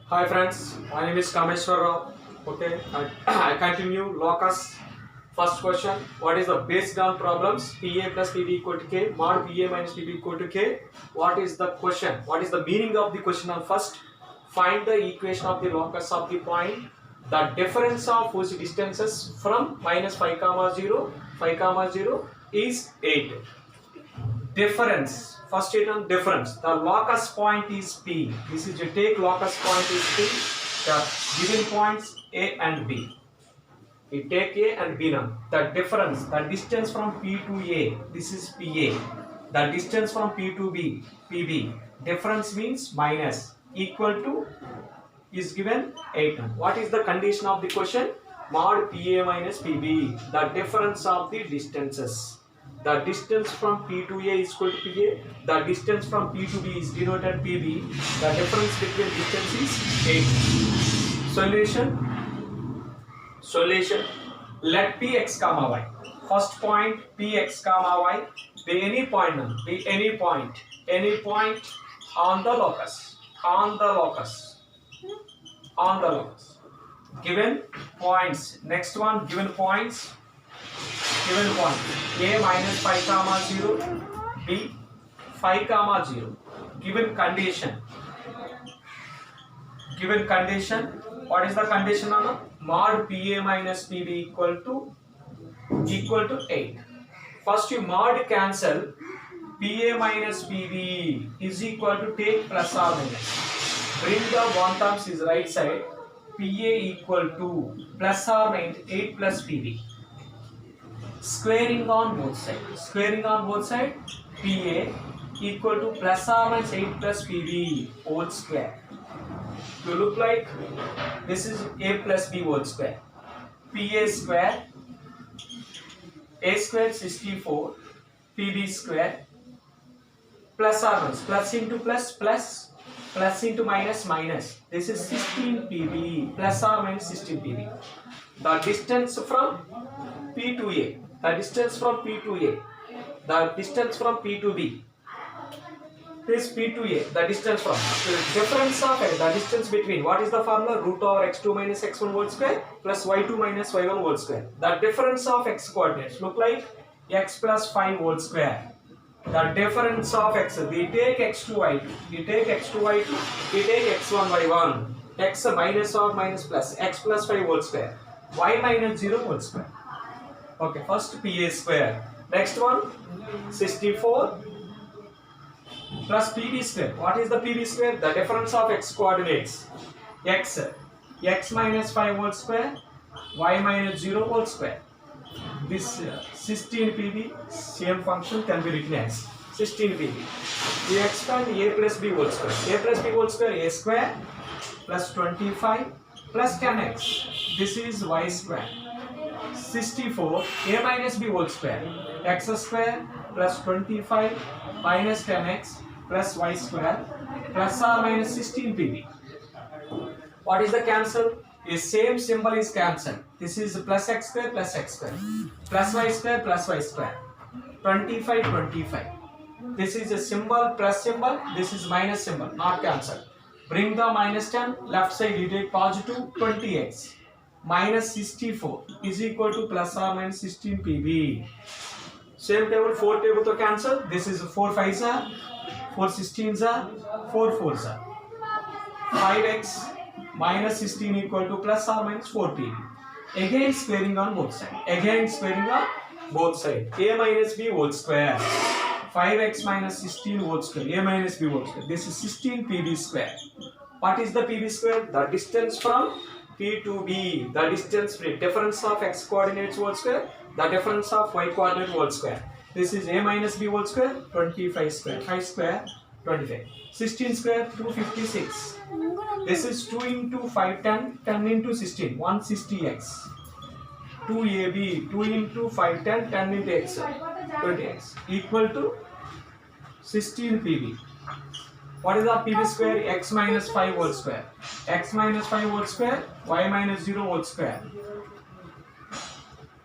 Hi friends, my name is Kameshwar Rao. Okay, I continue locus. First question: what is the based on problems? PA plus PB equal to K, mod PA minus PB equal to K. What is the question? What is the meaning of the question? On first, find the equation of the locus of the point. The difference of whose distances from minus 5 comma 0, 5 comma 0 is 8. Difference. First statement difference. The locus point is P. This is you take locus point is P. The given points A and B. We take A and B now. The difference, the distance from P to A. This is PA. The distance from P to B, PB. Difference means minus. Equal to is given 8. What is the condition of the question? Mod PA minus PB. The difference of the distances. The distance from P to A is equal to PA. The distance from P to B is denoted PB. The difference between distance is 8. Solution. Let Px comma y. First point Px comma y be any point now. Be any point. Any point on the locus. On the locus. Given points. Next one given points. Given point A minus 5 comma 0, B 5 comma 0. Given condition. What is the condition on mod PA minus PB equal to 8. First you mod cancel. PA minus PB is equal to take plus or minus. Bring the one terms is right side. PA equal to plus or minus 8 plus PB. Squaring on both sides. PA equal to plus or minus 8 plus PB whole square. To look like this is A plus B whole square. PA square. A square 64. PB square. Plus or minus. Plus into plus. Plus into minus. This is 16 PB. Plus or minus 16 PB. The distance from P to A. The distance from P to A. The distance from P to B. This P to A. The distance from. Difference of the distance between. What is the formula? Root over x2 minus x1 whole square plus y2 minus y1 whole square. The difference of x coordinates look like x plus 5 whole square. The difference of x. We take x2 y2. We take x1 y1. X minus or minus plus. X plus 5 whole square. Y minus 0 whole square. Okay, first PA square. Next one 64 plus PB square. What is the PB square? The difference of x coordinates. X minus 5 whole square, y minus 0 whole square. This 16 PB, same function can be written as 16 PB. We expand A plus B whole square. A plus B whole square, A square plus 25 plus 10x. This is y square. 64 A minus B whole square. X square plus 25 minus 10x plus y square plus or minus 16 PB. What is the cancel? A same symbol is cancelled. This is plus x square plus y square 25. This is a symbol plus symbol. This is minus symbol, not cancelled. Bring the minus 10 left side. You take positive 20x minus 64 is equal to plus or minus 16 PB. Same table, 4 table to cancel. This is 4 5s are, 4 16s are, 4 4s are. 5x minus 16 equal to plus or minus 4 PB. Again squaring on both sides. A minus B whole square. 5x minus 16 whole square. A minus B whole square. This is 16 PB square. What is the PB square? The distance from P to B. The distance difference of x coordinates whole square. The difference of y coordinate whole square. This is A minus B whole square, 25 square. 5 square, 25. 16 square, 256. This is 2 into 5, 10. 10 into 16, 160x. 2AB, 2 into 5, 10. 10 into x, 20x. Equal to 16 PB. What is the PB square? X minus 5 whole square. X minus 5 whole square, y minus 0 whole square.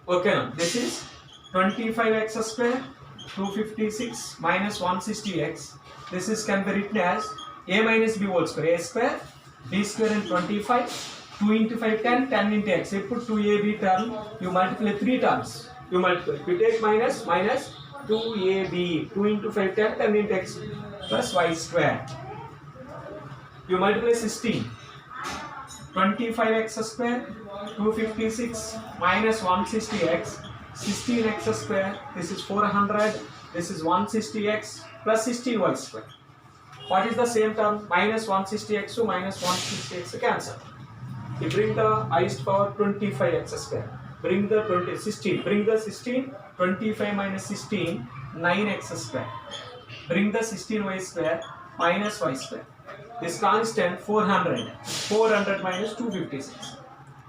Okay, now this is 25x square, 256 minus 160x. This is can be written as A minus B whole square. A square b square and 25, 2 into 5 10, 10 into x. You put 2ab term, you multiply 3 times. You multiply. You take minus 2ab, 2 into 5 10, 10 into x plus y square. You multiply 16. 25x square, 256 minus 160x, 16x square, this is 400, this is 160x plus 16y square. What is the same term? Minus 160x to minus 160x cancel. You bring the highest power 25x square. Bring the 16. Bring the 16, 25 minus 16, 9x square. Bring the 16y square minus y square. This constant 400. 400 minus 256.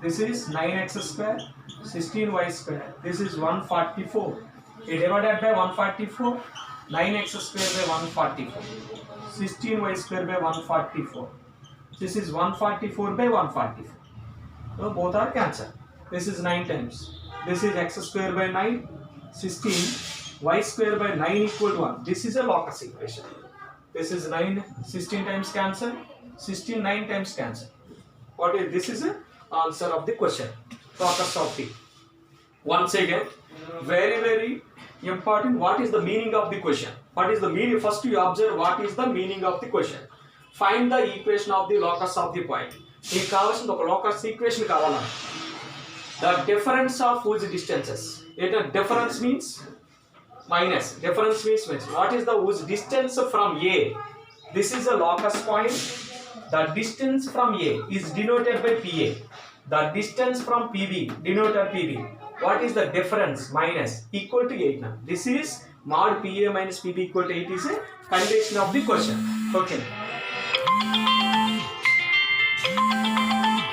This is 9x square, 16y square. This is 144. You divided by 144. 9x square by 144. 16y square by 144. This is 144 by 144. So both are cancelled. This is 9 times. This is x square by 9. 16. Y square by 9 equal to 1. This is a locus equation. This is 9, 16 times cancel, 16, 9 times cancel. What is this? Is the answer of the question. Locus of T. Once again, very important. What is the meaning of the question? What is the meaning? First you observe what is the meaning of the question. Find the equation of the locus of the point. మీకు కావాల్సిన ఒక locus equation కావాలా? The difference of whose distances. Difference means minus. Difference means what is the whose distance from A? This is a locus point. The distance from A is denoted by PA. The distance from PB denoted PB. What is the difference? Minus equal to 8 now. This is mod PA minus PB equal to 8 is a condition of the question. Okay.